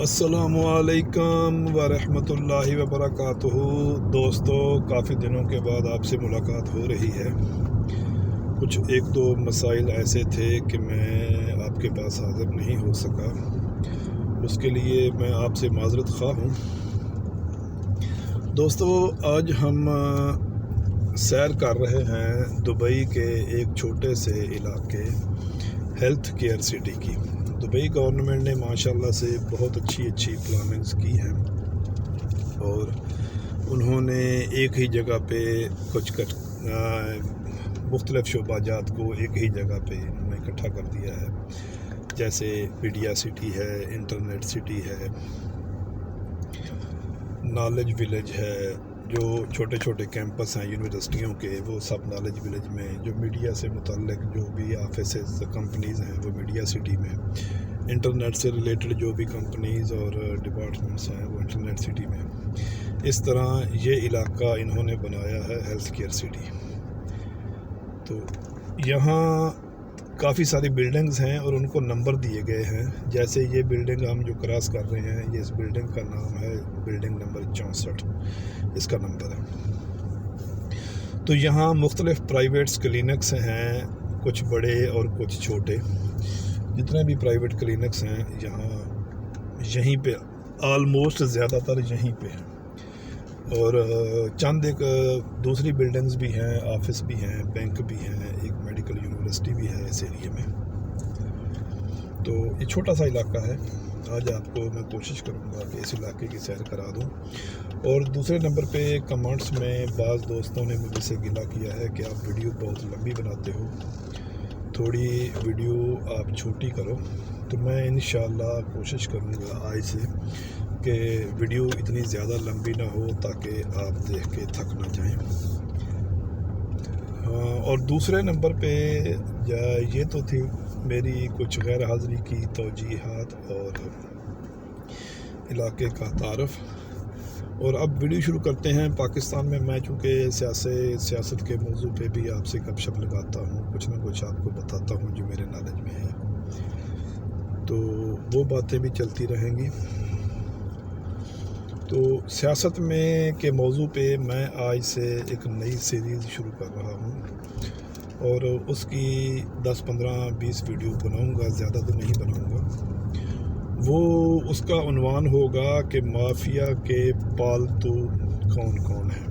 السلام علیکم ورحمۃ اللہ وبرکاتہ۔ دوستو، کافی دنوں کے بعد آپ سے ملاقات ہو رہی ہے۔ کچھ ایک دو مسائل ایسے تھے کہ میں آپ کے پاس حاضر نہیں ہو سکا، اس کے لیے میں آپ سے معذرت خواہ ہوں۔ دوستو، آج ہم سیر کر رہے ہیں دبئی کے ایک چھوٹے سے علاقے ہیلتھ کیئر سٹی کی۔ دبئی گورنمنٹ نے ماشاءاللہ سے بہت اچھی پلاننگز کی ہیں، اور انہوں نے ایک ہی جگہ پہ کچھ مختلف شعبہ جات کو ایک ہی جگہ پہ انہوں نے اکٹھا کر دیا ہے، جیسے میڈیا سٹی ہے، انٹرنیٹ سٹی ہے، نالج ولیج ہے، جو چھوٹے چھوٹے کیمپس ہیں یونیورسٹیوں کے، وہ سب نالج ولیج میں، جو میڈیا سے متعلق جو بھی آفیسز کمپنیز ہیں وہ میڈیا سٹی میں، انٹرنیٹ سے ریلیٹڈ جو بھی کمپنیز اور ڈپارٹمنٹس ہیں وہ انٹرنیٹ سٹی میں۔ اس طرح یہ علاقہ انہوں نے بنایا ہے ہیلتھ کیئر سٹی۔ تو یہاں کافی ساری بلڈنگز ہیں اور ان کو نمبر دیے گئے ہیں، جیسے یہ بلڈنگ ہم جو کراس کر رہے ہیں، یہ اس بلڈنگ کا نام ہے بلڈنگ نمبر 64، اس کا نمبر ہے۔ تو یہاں مختلف پرائیویٹس کلینکس ہیں، کچھ بڑے اور کچھ چھوٹے۔ جتنے بھی پرائیویٹ کلینکس ہیں یہاں یہیں پہ آلموسٹ زیادہ تر یہیں پہ ہیں، اور چند ایک دوسری بلڈنگز بھی ہیں، آفس بھی ہیں، بینک بھی ہیں، ایک میڈیکل یونیورسٹی بھی ہے اس ایریے میں۔ تو یہ چھوٹا سا علاقہ ہے۔ آج آپ کو میں کوشش کروں گا کہ اس علاقے کی سیر کرا دوں۔ اور دوسرے نمبر پہ کمنٹس میں بعض دوستوں نے مجھ سے گلہ کیا ہے کہ آپ ویڈیو بہت لمبی بناتے ہو، تھوڑی ویڈیو آپ چھوٹی کرو۔ تو میں انشاءاللہ کوشش کروں گا آج سے کہ ویڈیو اتنی زیادہ لمبی نہ ہو تاکہ آپ دیکھ کے تھک نہ جائیں۔ اور دوسرے نمبر پہ یہ تو تھی میری کچھ غیر حاضری کی توجیحات اور علاقے کا تعارف۔ اور اب ویڈیو شروع کرتے ہیں۔ پاکستان میں چونکہ سیاست کے موضوع پہ بھی آپ سے گپ شپ لگاتا ہوں، کچھ نہ کچھ آپ کو بتاتا ہوں جو میرے نالج میں ہے، تو وہ باتیں بھی چلتی رہیں گی۔ تو سیاست میں کے موضوع پہ میں آج سے ایک نئی سیریز شروع کر رہا ہوں، اور اس کی 10 15 20 ویڈیو بناؤں گا، زیادہ تو نہیں بناؤں گا۔ وہ اس کا عنوان ہوگا کہ مافیا کے پالتو کون کون ہیں،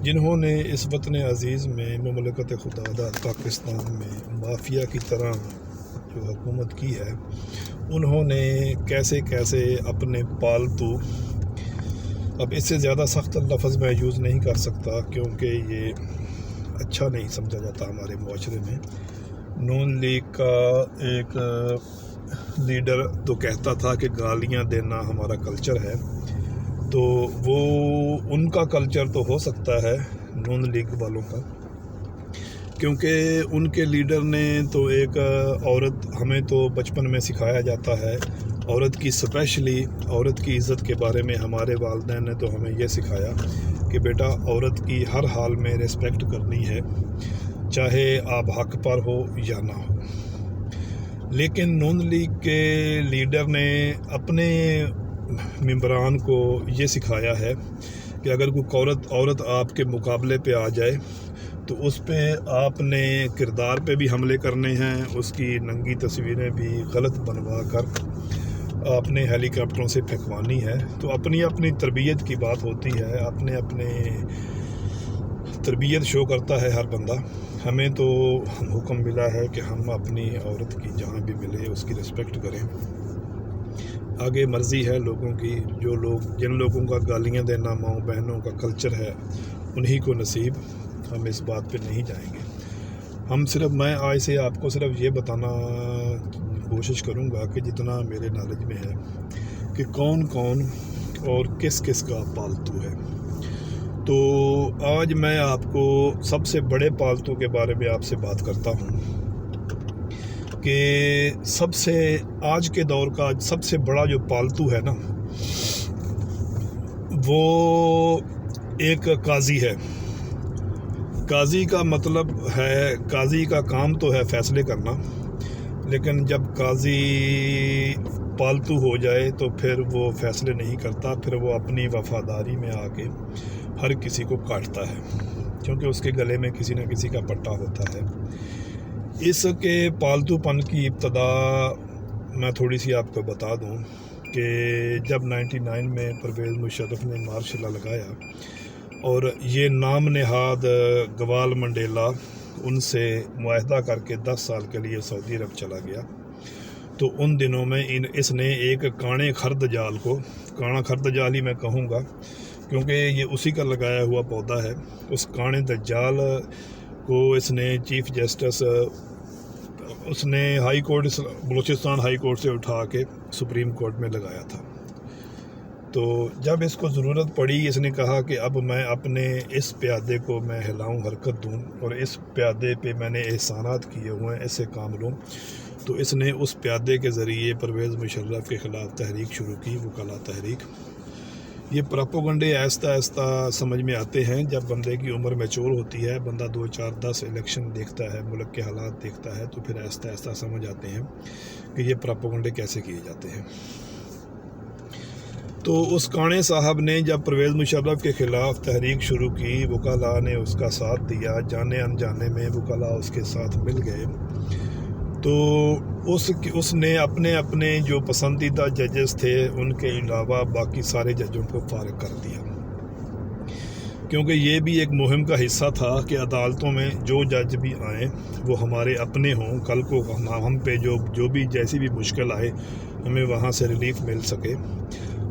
جنہوں نے اس وطن عزیز میں مملکت خداداد پاکستان میں مافیا کی طرح جو حکومت کی ہے، انہوں نے کیسے اپنے پالتو، اب اس سے زیادہ سخت لفظ میں یوز نہیں کر سکتا کیونکہ یہ اچھا نہیں سمجھا جاتا ہمارے معاشرے میں۔ نون لیگ کا ایک لیڈر تو کہتا تھا کہ گالیاں دینا ہمارا کلچر ہے، تو وہ ان کا کلچر تو ہو سکتا ہے نون لیگ والوں کا، کیونکہ ان کے لیڈر نے تو ایک عورت، ہمیں تو بچپن میں سکھایا جاتا ہے عورت کی، اسپیشلی عورت کی عزت کے بارے میں ہمارے والدین نے تو ہمیں یہ سکھایا کہ بیٹا عورت کی ہر حال میں ریسپیکٹ کرنی ہے، چاہے آپ حق پر ہو یا نہ ہو۔ لیکن نون لیگ کے لیڈر نے اپنے ممبران کو یہ سکھایا ہے کہ اگر کوئی عورت آپ کے مقابلے پہ آ جائے تو اس پہ آپ نے کردار پہ بھی حملے کرنے ہیں، اس کی ننگی تصویریں بھی غلط بنوا کر آپ نے ہیلی کاپٹروں سے پھینکوانی ہے۔ تو اپنی تربیت کی بات ہوتی ہے، اپنے تربیت شو کرتا ہے ہر بندہ۔ ہمیں تو حکم ملا ہے کہ ہم اپنی عورت کی جہاں بھی ملے اس کی رسپیکٹ کریں۔ آگے مرضی ہے لوگوں کی، جن لوگوں کا گالیاں دینا ماؤں بہنوں کا کلچر ہے انہی کو نصیب، ہم اس بات پہ نہیں جائیں گے۔ میں آج سے آپ کو صرف یہ بتانا کوشش کروں گا کہ جتنا میرے نالج میں ہے کہ کون اور کس کا پالتو ہے۔ تو آج میں آپ کو سب سے بڑے پالتو کے بارے میں آپ سے بات کرتا ہوں کہ آج کے دور کا سب سے بڑا جو پالتو ہے نا، وہ ایک قاضی ہے۔ قاضی کا مطلب ہے، قاضی کا کام تو ہے فیصلے کرنا، لیکن جب قاضی پالتو ہو جائے تو پھر وہ فیصلے نہیں کرتا، پھر وہ اپنی وفاداری میں آ کے ہر کسی کو کاٹتا ہے، کیونکہ اس کے گلے میں کسی نہ کسی کا پٹا ہوتا ہے۔ اس کے پالتو پن کی ابتدا میں تھوڑی سی آپ کو بتا دوں کہ جب 99 میں پرویز مشرف نے مارشل لا لگایا اور یہ نام نہاد گوال منڈیلا ان سے معاہدہ کر کے 10 سال کے لیے سعودی عرب چلا گیا، تو ان دنوں میں اس نے ایک کانے خرد جال کو، کانا خرد جال ہی میں کہوں گا کیونکہ یہ اسی کا لگایا ہوا پودا ہے، اس کانے دجال کو اس نے چیف جسٹس اس نے high court Balochistan high court سے اٹھا کے سپریم کورٹ میں لگایا تھا۔ تو جب اس کو ضرورت پڑی، اس نے کہا کہ اب میں اپنے اس پیادے کو میں ہلاؤں، حرکت دوں، اور اس پیادے پہ میں نے احسانات کیے ہوئے ہیں، اس سے کام لوں، تو اس نے اس پیادے کے ذریعے پرویز مشرف کے خلاف تحریک شروع کی، وکلا تحریک۔ یہ پراپوگنڈے آہستہ آہستہ سمجھ میں آتے ہیں جب بندے کی عمر میچور ہوتی ہے، بندہ 2 4 10 الیکشن دیکھتا ہے، ملک کے حالات دیکھتا ہے، تو پھر آہستہ آہستہ سمجھ آتے ہیں کہ یہ پراپوگنڈے کیسے کیے جاتے ہیں۔ تو اس کانے صاحب نے جب پرویز مشرف کے خلاف تحریک شروع کی، وکلاء نے اس کا ساتھ دیا، جانے انجانے میں وکلاء اس کے ساتھ مل گئے، تو اس نے اپنے جو پسندیدہ ججز تھے ان کے علاوہ باقی سارے ججوں کو فارغ کر دیا، کیونکہ یہ بھی ایک مہم کا حصہ تھا کہ عدالتوں میں جو جج بھی آئیں وہ ہمارے اپنے ہوں، کل کو ہم پہ جو بھی جیسی بھی مشکل آئے ہمیں وہاں سے ریلیف مل سکے۔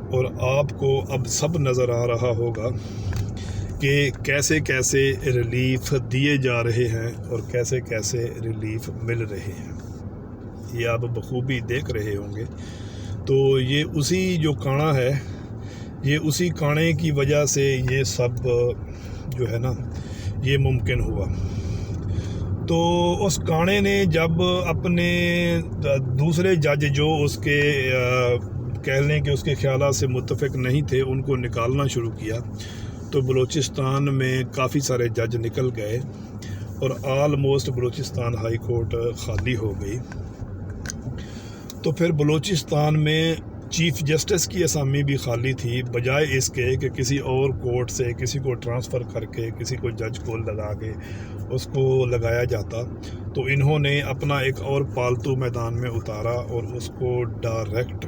اور آپ کو اب سب نظر آ رہا ہوگا کہ کیسے کیسے ریلیف دیے جا رہے ہیں اور کیسے کیسے ریلیف مل رہے ہیں، یہ آپ بخوبی دیکھ رہے ہوں گے۔ تو یہ اسی جو کانا ہے، یہ اسی کانے کی وجہ سے یہ سب جو ہے نا یہ ممکن ہوا۔ تو اس کانے نے جب اپنے دوسرے جج جو اس کے کہہ لیں کہ اس کے خیالات سے متفق نہیں تھے ان کو نکالنا شروع کیا، تو بلوچستان میں کافی سارے جج نکل گئے اور آلموسٹ بلوچستان ہائی کورٹ خالی ہو گئی۔ تو پھر بلوچستان میں چیف جسٹس کی اسامی بھی خالی تھی، بجائے اس کے کہ کسی اور کورٹ سے کسی کو ٹرانسفر کر کے کسی کو جج کو لگا کے اس کو لگایا جاتا، تو انہوں نے اپنا ایک اور پالتو میدان میں اتارا اور اس کو ڈائریکٹ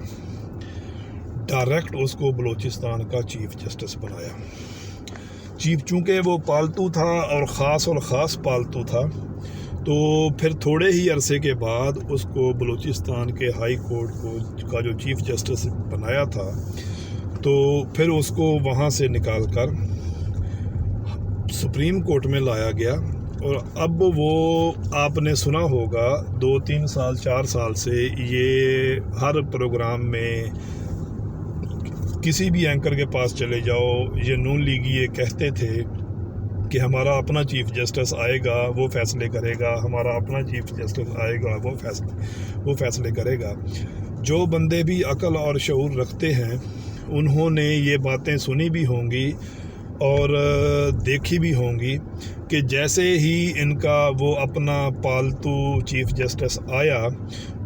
اس کو بلوچستان کا چیف جسٹس بنایا۔ چونکہ وہ پالتو تھا اور خاص پالتو تھا، تو پھر تھوڑے ہی عرصے کے بعد اس کو بلوچستان کے ہائی کورٹ کا جو چیف جسٹس بنایا تھا، تو پھر اس کو وہاں سے نکال کر سپریم کورٹ میں لایا گیا، اور اب وہ آپ نے سنا ہوگا 2 3 سال 4 سال سے یہ ہر پروگرام میں کسی بھی اینکر کے پاس چلے جاؤ، یہ نون لیگی یہ کہتے تھے کہ ہمارا اپنا چیف جسٹس آئے گا وہ فیصلے کرے گا، ہمارا اپنا چیف جسٹس آئے گا وہ فیصلے کرے گا۔ جو بندے بھی عقل اور شعور رکھتے ہیں انہوں نے یہ باتیں سنی بھی ہوں گی اور دیکھی بھی ہوں گی کہ جیسے ہی ان کا وہ اپنا پالتو چیف جسٹس آیا،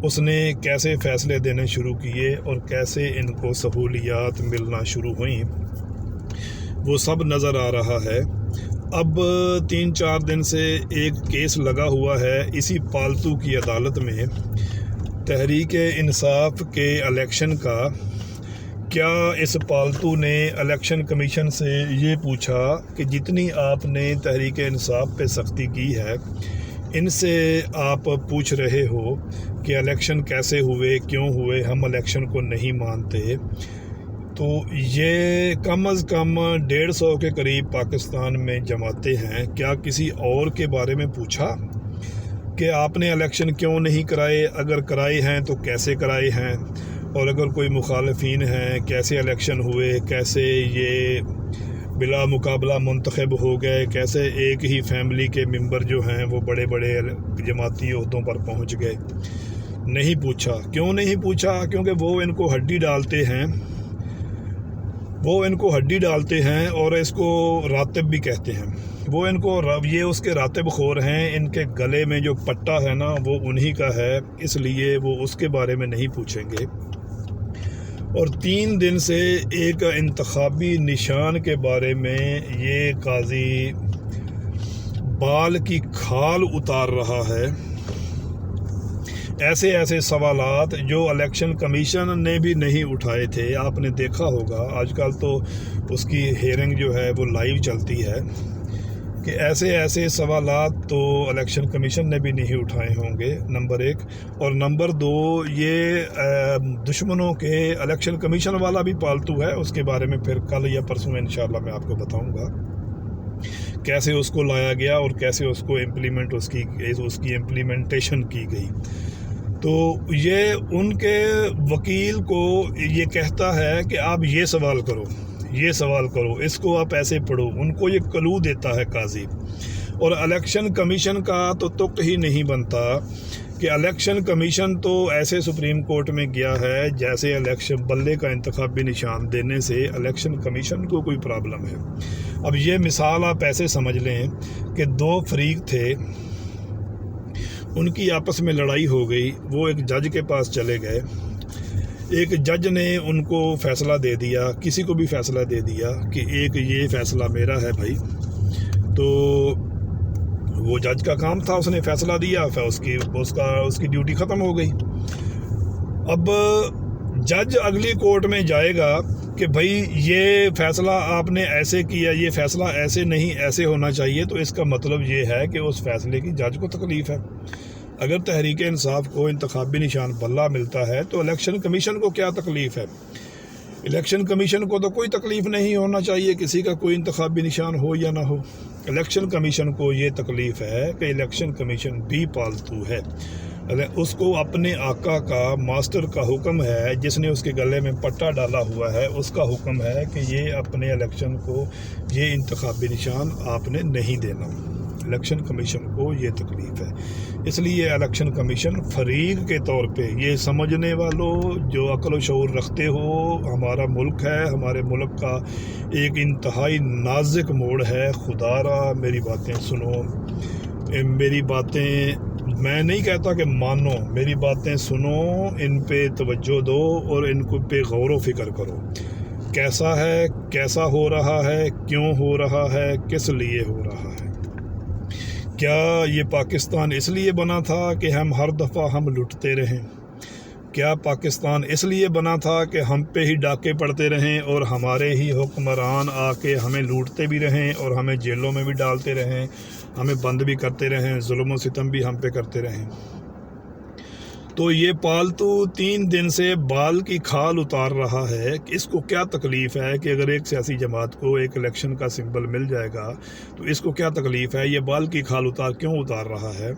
اس نے کیسے فیصلے دینے شروع کیے اور کیسے ان کو سہولیات ملنا شروع ہوئیں، وہ سب نظر آ رہا ہے۔ اب 3 4 دن سے ایک کیس لگا ہوا ہے اسی پالتو کی عدالت میں، تحریک انصاف کے الیکشن کا۔ کیا اس پالتو نے الیکشن کمیشن سے یہ پوچھا کہ جتنی آپ نے تحریک انصاف پہ سختی کی ہے، ان سے آپ پوچھ رہے ہو کہ الیکشن کیسے ہوئے، کیوں ہوئے، ہم الیکشن کو نہیں مانتے، تو یہ کم از کم 150 کے قریب پاکستان میں جماعتیں ہیں، کیا کسی اور کے بارے میں پوچھا کہ آپ نے الیکشن کیوں نہیں کرائے، اگر کرائے ہیں تو کیسے کرائے ہیں، اور اگر کوئی مخالفین ہیں کیسے الیکشن ہوئے، کیسے یہ بلا مقابلہ منتخب ہو گئے، کیسے ایک ہی فیملی کے ممبر جو ہیں وہ بڑے بڑے جماعتی عہدوں پر پہنچ گئے۔ نہیں پوچھا۔ کیوں نہیں پوچھا؟ کیونکہ وہ ان کو ہڈی ڈالتے ہیں وہ ان کو ہڈی ڈالتے ہیں اور اس کو راتب بھی کہتے ہیں. وہ ان کو یہ اس کے راتب خور ہیں. ان کے گلے میں جو پٹا ہے نا وہ انہی کا ہے, اس لیے وہ اس کے بارے میں نہیں پوچھیں گے. اور 3 دن سے ایک انتخابی نشان کے بارے میں یہ قاضی بال کی کھال اتار رہا ہے. ایسے سوالات جو الیکشن کمیشن نے بھی نہیں اٹھائے تھے. آپ نے دیکھا ہوگا آج کل تو اس کی ہیئرنگ جو ہے وہ لائیو چلتی ہے, کہ ایسے سوالات تو الیکشن کمیشن نے بھی نہیں اٹھائے ہوں گے, نمبر 1. اور نمبر 2, یہ دشمنوں کے الیکشن کمیشن والا بھی پالتو ہے. اس کے بارے میں پھر کل یا پرسوں انشاءاللہ میں آپ کو بتاؤں گا کیسے اس کو لایا گیا اور کیسے اس کو اس کی امپلیمنٹیشن کی گئی. تو یہ ان کے وکیل کو یہ کہتا ہے کہ آپ یہ سوال کرو, اس کو آپ ایسے پڑھو. ان کو یہ کلو دیتا ہے قاضی. اور الیکشن کمیشن کا تو تک ہی نہیں بنتا کہ الیکشن کمیشن تو ایسے سپریم کورٹ میں گیا ہے جیسے الیکشن بلے کا انتخابی نشان دینے سے الیکشن کمیشن کو کوئی پرابلم ہے. اب یہ مثال آپ ایسے سمجھ لیں کہ 2 فریق تھے, ان کی آپس میں لڑائی ہو گئی. وہ ایک جج کے پاس چلے گئے. ایک جج نے ان کو فیصلہ دے دیا, کسی کو بھی فیصلہ دے دیا کہ ایک یہ فیصلہ میرا ہے بھائی. تو وہ جج کا کام تھا, اس نے فیصلہ دیا, پھر اس کی ڈیوٹی ختم ہو گئی. اب جج اگلی کورٹ میں جائے گا کہ بھائی یہ فیصلہ آپ نے ایسے کیا, یہ فیصلہ ایسے نہیں, ایسے ہونا چاہیے. تو اس کا مطلب یہ ہے کہ اس فیصلے کی جج کو تکلیف ہے. اگر تحریک انصاف کو انتخابی نشان بلہ ملتا ہے تو الیکشن کمیشن کو کیا تکلیف ہے؟ الیکشن کمیشن کو تو کوئی تکلیف نہیں ہونا چاہیے کسی کا کوئی انتخابی نشان ہو یا نہ ہو. الیکشن کمیشن کو یہ تکلیف ہے کہ الیکشن کمیشن بھی پالتو ہے. اس کو اپنے آقا کا, ماسٹر کا حکم ہے, جس نے اس کے گلے میں پٹا ڈالا ہوا ہے, اس کا حکم ہے کہ یہ اپنے الیکشن کو یہ انتخابی نشان آپ نے نہیں دینا. الیکشن کمیشن کو یہ تکلیف ہے. اس لیے الیکشن کمیشن فریق کے طور پہ یہ سمجھنے والوں جو عقل و شعور رکھتے ہو, ہمارا ملک ہے, ہمارے ملک کا ایک انتہائی نازک موڑ ہے. خدا را میری باتیں سنو, میری باتیں میں نہیں کہتا کہ مانو, میری باتیں سنو, ان پہ توجہ دو اور ان کو پہ غور و فکر کرو. کیسا ہے, کیسا ہو رہا ہے, کیوں ہو رہا ہے, کس لیے ہو رہا ہے. کیا یہ پاکستان اس لیے بنا تھا کہ ہم ہر دفعہ ہم لٹتے رہیں؟ کیا پاکستان اس لیے بنا تھا کہ ہم پہ ہی ڈاکے پڑتے رہیں اور ہمارے ہی حکمران آ کے ہمیں لوٹتے بھی رہیں اور ہمیں جیلوں میں بھی ڈالتے رہیں, ہمیں بند بھی کرتے رہیں, ظلم و ستم بھی ہم پہ کرتے رہیں؟ تو یہ پالتو 3 دن سے بال کی کھال اتار رہا ہے کہ اس کو کیا تکلیف ہے کہ اگر ایک سیاسی جماعت کو ایک الیکشن کا سمبل مل جائے گا تو اس کو کیا تکلیف ہے, یہ بال کی کھال کیوں اتار رہا ہے.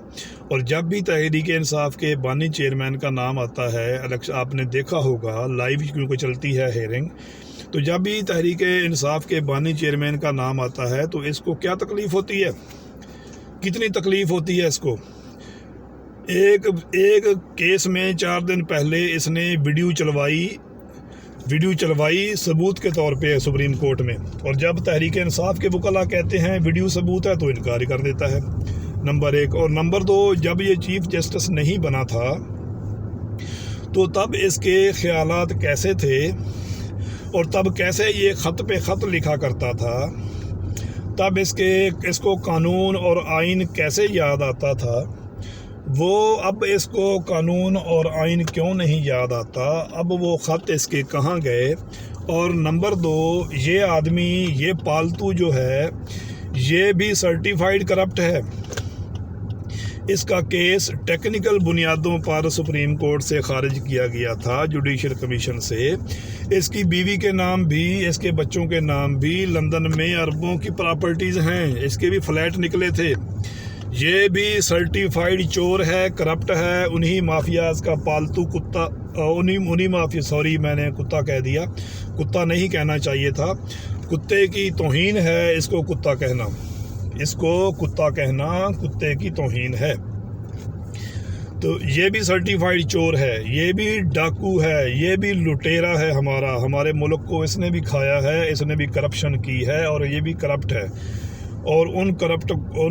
اور جب بھی تحریک انصاف کے بانی چیئرمین کا نام آتا ہے, آپ نے دیکھا ہوگا لائیو کیونکہ چلتی ہے ہیئرنگ, تو جب بھی تحریک انصاف کے بانی چیئرمین کا نام آتا ہے تو اس کو کیا تکلیف ہوتی ہے, کتنی تکلیف ہوتی ہے اس کو. ایک کیس میں 4 دن پہلے اس نے ویڈیو چلوائی ثبوت کے طور پہ سپریم کورٹ میں, اور جب تحریک انصاف کے وکلاء کہتے ہیں ویڈیو ثبوت ہے تو انکار کر دیتا ہے, نمبر 1. اور نمبر 2, جب یہ چیف جسٹس نہیں بنا تھا تو تب اس کے خیالات کیسے تھے اور تب کیسے یہ خط پہ خط لکھا کرتا تھا, تب اس کو قانون اور آئین کیسے یاد آتا تھا. وہ اب اس کو قانون اور آئین کیوں نہیں یاد آتا, اب وہ خط اس کے کہاں گئے. اور نمبر 2, یہ آدمی, یہ پالتو جو ہے یہ بھی سرٹیفائیڈ کرپٹ ہے. اس کا کیس ٹیکنیکل بنیادوں پر سپریم کورٹ سے خارج کیا گیا تھا, جوڈیشل کمیشن سے. اس کی بیوی کے نام بھی, اس کے بچوں کے نام بھی لندن میں اربوں کی پراپرٹیز ہیں, اس کے بھی فلیٹ نکلے تھے. یہ بھی سرٹیفائیڈ چور ہے, کرپٹ ہے, انہی مافیاز کا پالتو کتا, انہی مافیا, سوری میں نے کتا کہہ دیا, کتا نہیں کہنا چاہیے تھا, کتے کی توہین ہے اس کو کتا کہنا, کتے کی توہین ہے. تو یہ بھی سرٹیفائیڈ چور ہے، یہ بھی ڈاکو ہے، یہ بھی لٹیرا ہے، ہمارے ملک کو اس نے بھی کھایا ہے، اس نے بھی کرپشن کی ہے اور یہ بھی کرپٹ ہے۔ اور ان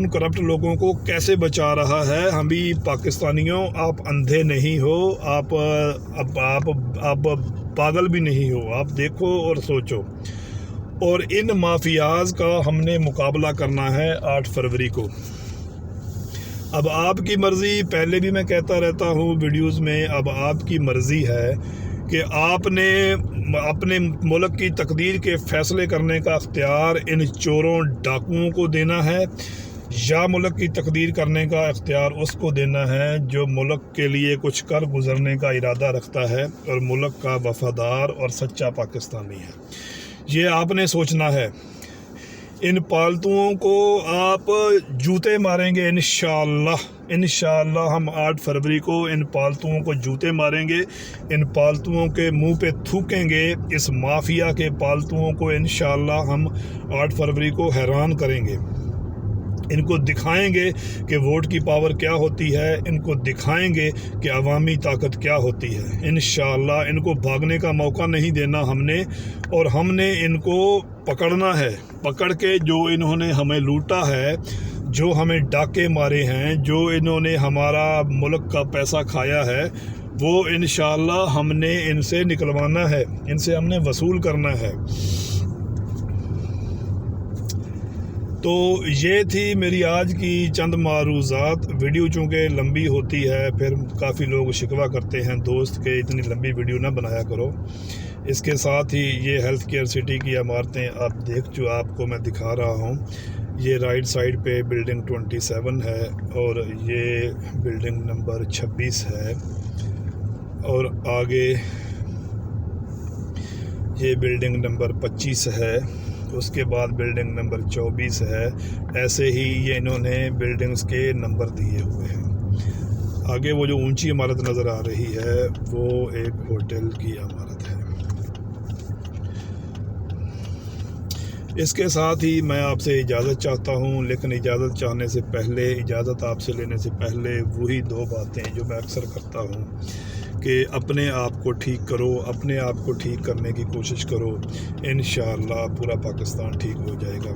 کرپٹ لوگوں کو کیسے بچا رہا ہے؟ ہم بھی پاکستانیوں، آپ اندھے نہیں ہو، آپ پاگل بھی نہیں ہو، آپ دیکھو اور سوچو۔ اور ان مافیاز کا ہم نے مقابلہ کرنا ہے 8 فروری کو۔ اب آپ کی مرضی، پہلے بھی میں کہتا رہتا ہوں ویڈیوز میں، اب آپ کی مرضی ہے کہ آپ نے اپنے ملک کی تقدیر کے فیصلے کرنے کا اختیار ان چوروں ڈاکوؤں کو دینا ہے، یا ملک کی تقدیر کرنے کا اختیار اس کو دینا ہے جو ملک کے لیے کچھ کر گزرنے کا ارادہ رکھتا ہے اور ملک کا وفادار اور سچا پاکستانی ہے۔ یہ آپ نے سوچنا ہے۔ ان پالتوؤں کو آپ جوتے ماریں گے انشاءاللہ ہم 8 فروری کو ان پالتوؤں کو جوتے ماریں گے، ان پالتوؤں کے منہ پہ تھوکیں گے، اس مافیا کے پالتوؤں کو انشاءاللہ ہم 8 فروری کو حیران کریں گے۔ ان کو دکھائیں گے کہ ووٹ کی پاور کیا ہوتی ہے، ان کو دکھائیں گے کہ عوامی طاقت کیا ہوتی ہے۔ انشاءاللہ ان کو بھاگنے کا موقع نہیں دینا ہم نے، اور ہم نے ان کو پکڑنا ہے، پکڑ کے جو انہوں نے ہمیں لوٹا ہے، جو ہمیں ڈاکے مارے ہیں، جو انہوں نے ہمارا ملک کا پیسہ کھایا ہے، وہ انشاءاللہ ہم نے ان سے نکلوانا ہے، ان سے ہم نے وصول کرنا ہے۔ تو یہ تھی میری آج کی چند معروضات۔ ویڈیو چونکہ لمبی ہوتی ہے، پھر کافی لوگ شکوہ کرتے ہیں دوست کہ اتنی لمبی ویڈیو نہ بنایا کرو۔ اس کے ساتھ ہی یہ ہیلتھ کیئر سٹی کی عمارتیں آپ کو میں دکھا رہا ہوں۔ یہ رائٹ سائڈ پہ بلڈنگ 27 ہے اور یہ بلڈنگ نمبر 26 ہے، اور آگے یہ بلڈنگ نمبر 25 ہے، اس کے بعد بلڈنگ نمبر 24 ہے۔ ایسے ہی یہ انہوں نے بلڈنگز کے نمبر دیے ہوئے ہیں۔ آگے وہ جو اونچی عمارت نظر آ رہی ہے وہ ایک ہوٹل کی عمارت ہے۔ اس کے ساتھ ہی میں آپ سے اجازت چاہتا ہوں، لیکن اجازت چاہنے سے پہلے، اجازت آپ سے لینے سے پہلے وہی 2 باتیں جو میں اکثر کرتا ہوں کہ اپنے آپ کو ٹھیک کرو، اپنے آپ کو ٹھیک کرنے کی کوشش کرو، انشاءاللہ پورا پاکستان ٹھیک ہو جائے گا۔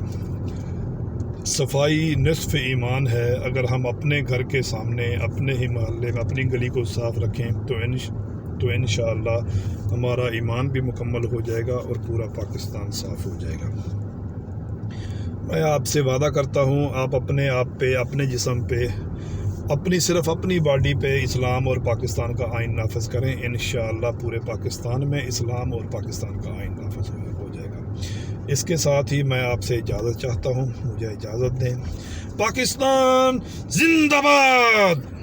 صفائی نصف ایمان ہے۔ اگر ہم اپنے گھر کے سامنے، اپنے ہی محلے میں، اپنی گلی کو صاف رکھیں تو انشاءاللہ ہمارا ایمان بھی مکمل ہو جائے گا اور پورا پاکستان صاف ہو جائے گا۔ میں آپ سے وعدہ کرتا ہوں، آپ اپنے آپ پہ، اپنے جسم پہ، صرف اپنی باڈی پہ اسلام اور پاکستان کا آئین نافذ کریں، انشاءاللہ پورے پاکستان میں اسلام اور پاکستان کا آئین نافذ ہو جائے گا۔ اس کے ساتھ ہی میں آپ سے اجازت چاہتا ہوں، مجھے اجازت دیں۔ پاکستان زندہ باد۔